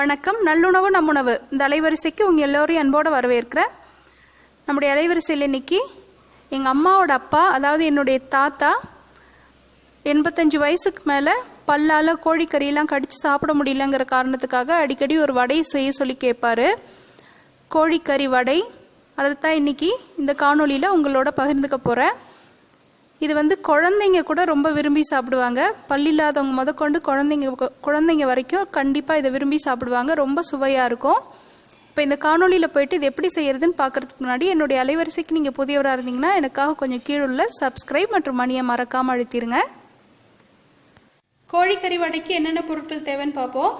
வணக்கம். நல்லுணவு நம்முணவு இந்த அலைவரிசைக்கு உங்கள் எல்லோரையும் அன்போடு வரவேற்கிறேன். நம்முடைய அலைவரிசையில் இன்னைக்கு எங்கள் அம்மாவோட அப்பா, அதாவது என்னுடைய தாத்தா 85 வயசுக்கு மேலே பல்லால் கோழிக்கறியெல்லாம் கடித்து சாப்பிட முடியலங்கிற காரணத்துக்காக அடிக்கடி ஒரு வடை செய்ய சொல்லி கேட்பார். கோழிக்கறி வடை, அதை தான் இன்றைக்கி இந்த காணொலியில் உங்களோட பகிர்ந்துக்க போகிறேன். இது குழந்தைங்க கூட ரொம்ப விரும்பி சாப்பிடுவாங்க. பல்லில்லாதவங்க முதற்கொண்டு குழந்தைங்க வரைக்கும் கண்டிப்பாக இதை விரும்பி சாப்பிடுவாங்க. ரொம்ப சுவையாக இருக்கும். இப்போ இந்த காணொலியில் போயிட்டு இது எப்படி செய்கிறதுன்னு பார்க்குறதுக்கு முன்னாடி என்னுடைய அலைவரிசைக்கு நீங்கள் புதியவராக இருந்தீங்கன்னா எனக்காக கொஞ்சம் கீழே உள்ள சப்ஸ்கிரைப் மற்றும் மணியை மறக்காமல் அழுத்திடுங்க. கோழிக்கறி வடைக்கு என்னென்ன பொருட்கள் தேவைன்னு பார்ப்போம்.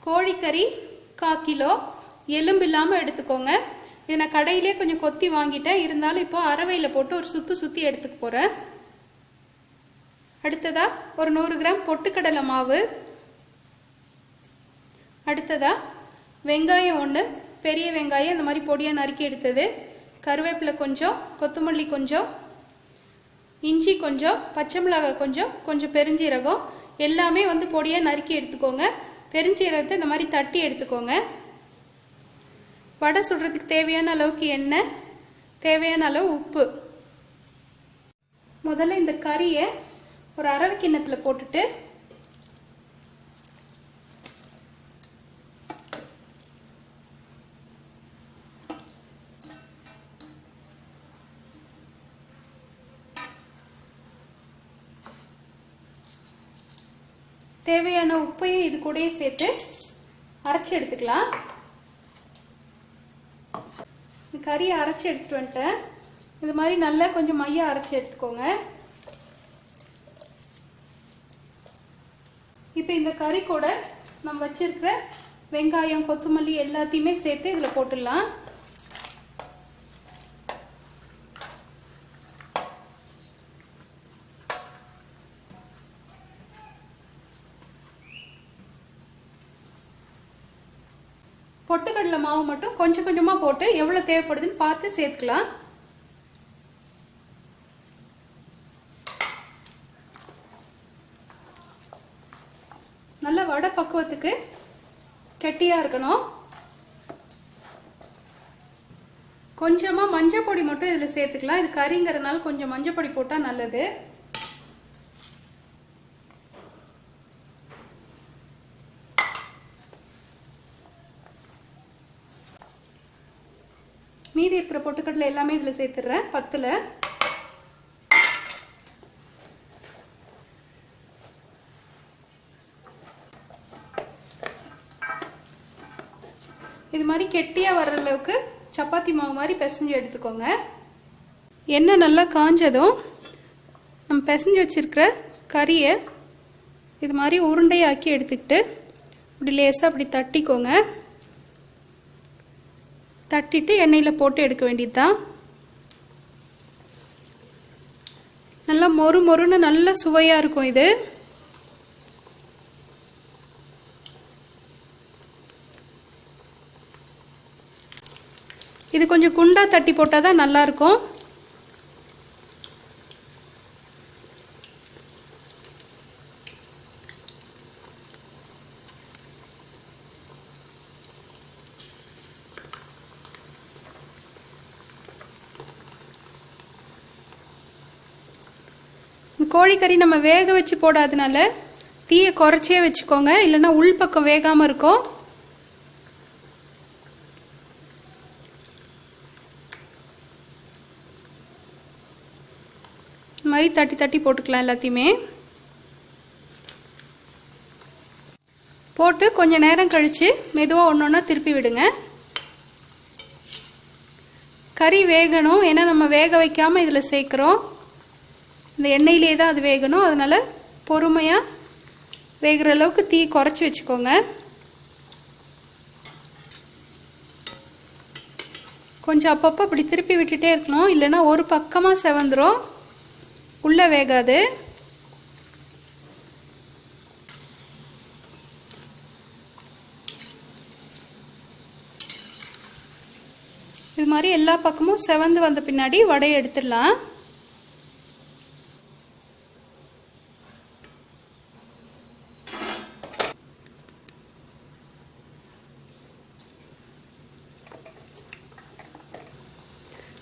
கோழிக்கறி 1/4 கிலோ, எலும்பு இல்லாமல் எடுத்துக்கோங்க. இதை நான் கடையிலே கொஞ்சம் கொத்தி வாங்கிட்டேன், இருந்தாலும் இப்போ அரவையில் போட்டு ஒரு சுற்றி எடுத்துக்க போகிறேன். அடுத்ததா ஒரு 100 கிராம் பொட்டுக்கடலை மாவு. அடுத்ததா வெங்காயம் 1, பெரிய வெங்காயம் இந்த மாதிரி பொடியாக நறுக்கி எடுத்தது, கருவேப்பிலை கொஞ்சம், கொத்தமல்லி கொஞ்சம், இஞ்சி கொஞ்சம், பச்சை மிளகாய் கொஞ்சம், கொஞ்சம் பெருஞ்சீரகம், எல்லாமே பொடியாக நறுக்கி எடுத்துக்கோங்க. பெருஞ்சீரகத்தை இந்த மாதிரி தட்டி எடுத்துக்கோங்க. வடை சுடுறதுக்கு தேவையான அளவுக்கு எண்ணெய், தேவையான அளவு உப்பு. முதல்ல இந்த கறியை ஒரு அரவை கிண்ணத்தில் போட்டுட்டு தேவையான உப்பையும் இது கூடயே சேர்த்து அரைச்சி எடுத்துக்கலாம். கறியை அரைச்சி எடுத்துட்டு வந்துட்டேன். இது மாதிரி நல்லா கொஞ்சம் மையா அரைச்சி எடுத்துக்கோங்க. இப்போ இந்த கறி கூட நம்ம வச்சிருக்கிற வெங்காயம், கொத்தமல்லி எல்லாத்தையுமே சேர்த்து இதில் போட்டுடலாம். பொட்டுக்கடலை மாவு மட்டும் கொஞ்சம் கொஞ்சமாக போட்டு எவ்வளோ தேவைப்படுதுன்னு பார்த்து சேர்த்துக்கலாம். நல்ல வடை பக்குவத்துக்கு கெட்டியாக இருக்கணும். கொஞ்சமாக மஞ்சள் பொடி மட்டும் இதில் சேர்த்துக்கலாம். இது கறிங்கிறதுனால கொஞ்சம் மஞ்சள் பொடி போட்டால் நல்லது. மீதி இருக்கிற பொட்டுக்கடலை எல்லாமே இதில் சேர்த்துடுறேன். 10ல் இது மாதிரி கெட்டியாக வர்ற அளவுக்கு சப்பாத்தி மாவு மாதிரி பிசைஞ்சு எடுத்துக்கோங்க. எண்ணெய் நல்லா காஞ்சதும் நம்ம பிசைஞ்சு வச்சுருக்கிற கறியை இது மாதிரி உருண்டையாக்கி எடுத்துக்கிட்டு இப்படி லேசாக அப்படி தட்டிக்கோங்க. தட்டிட்டு எண்ணெயில் போட்டு எடுக்க வேண்டியது தான். நல்லா மொறு மொறுன்னு நல்ல சுவையாக இருக்கும் இது. இது கொஞ்சம் குண்டா தட்டி போட்டால் தான் நல்லாயிருக்கும். கோழிக்கறி நம்ம வேக வச்சு போடாதனால தீயை குறைச்சியே வச்சுக்கோங்க, இல்லைன்னா உள் பக்கம் வேகாமல் இருக்கும். இந்த மாதிரி தட்டி தட்டி போட்டுக்கலாம். எல்லாத்தையுமே போட்டு கொஞ்சம் நேரம் கழித்து மெதுவாக ஒன்று ஒன்றா திருப்பி விடுங்க. கறி வேகணும், ஏன்னா நம்ம வேக வைக்காமல் இதில் சேர்க்குறோம். இந்த எண்ணெயிலே தான் அது வேகணும். அதனால் பொறுமையாக வேகிற அளவுக்கு தீ குறைச்சி வச்சுக்கோங்க. கொஞ்சம் அப்பப்போ இப்படி திருப்பி விட்டுட்டே இருக்கணும், இல்லைன்னா ஒரு பக்கமாக செவந்துடும், உள்ளே வேகாது. இது மாதிரி எல்லா பக்கமும் செவந்து வந்த பின்னாடி வடையை எடுத்துடலாம்.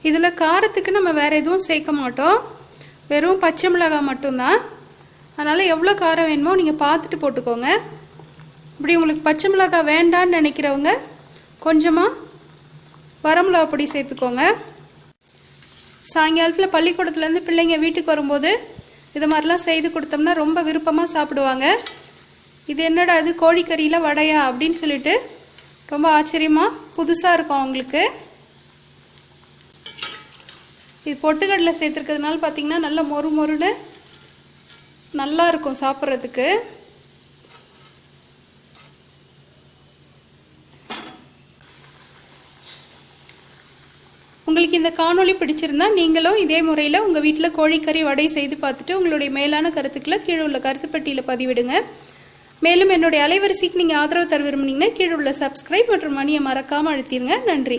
இதில் காரத்துக்கு நம்ம வேறு எதுவும் சேர்க்க மாட்டோம், வெறும் பச்சை மிளகாய் மட்டும்தான். அதனால் எவ்வளோ காரம் வேணுமோ நீங்கள் பார்த்துட்டு போட்டுக்கோங்க. இப்படி உங்களுக்கு பச்சை மிளகாய் வேண்டான்னு நினைக்கிறவங்க கொஞ்சமாக வரமிளகா பொடி சேர்த்துக்கோங்க. சாயங்காலத்தில் பள்ளிக்கூடத்துலேருந்து பிள்ளைங்க வீட்டுக்கு வரும்போது இது மாதிரிலாம் செய்து கொடுத்தோம்னா ரொம்ப விருப்பமாக சாப்பிடுவாங்க. இது என்னடா இது கோழிக்கறியில் வடையா அப்படின்னு சொல்லிட்டு ரொம்ப ஆச்சரியமாக புதுசாக இருக்கும் அவங்களுக்கு. இது பொட்டுக்கடலை சேர்த்துருக்கிறதுனால பார்த்திங்கன்னா நல்லா மொறு மொறுன்னு நல்லா இருக்கும் சாப்பிட்றதுக்கு. உங்களுக்கு இந்த காணொளி பிடிச்சிருந்தா நீங்களும் இதே முறையில் உங்கள் வீட்டில் கோழிக்கறி வடை செய்து பார்த்துட்டு உங்களுடைய மேலான கருத்துக்களை கீழே உள்ள கருத்து பெட்டியில் பதிவிடுங்க. மேலும் என்னுடைய அலைவரிசைக்கு நீங்கள் ஆதரவு தர விரும்புனீங்கன்னா கீழே உள்ள சப்ஸ்கிரைப் மற்றும் மணியை மறக்காமல் அழுத்திடுங்க. நன்றி.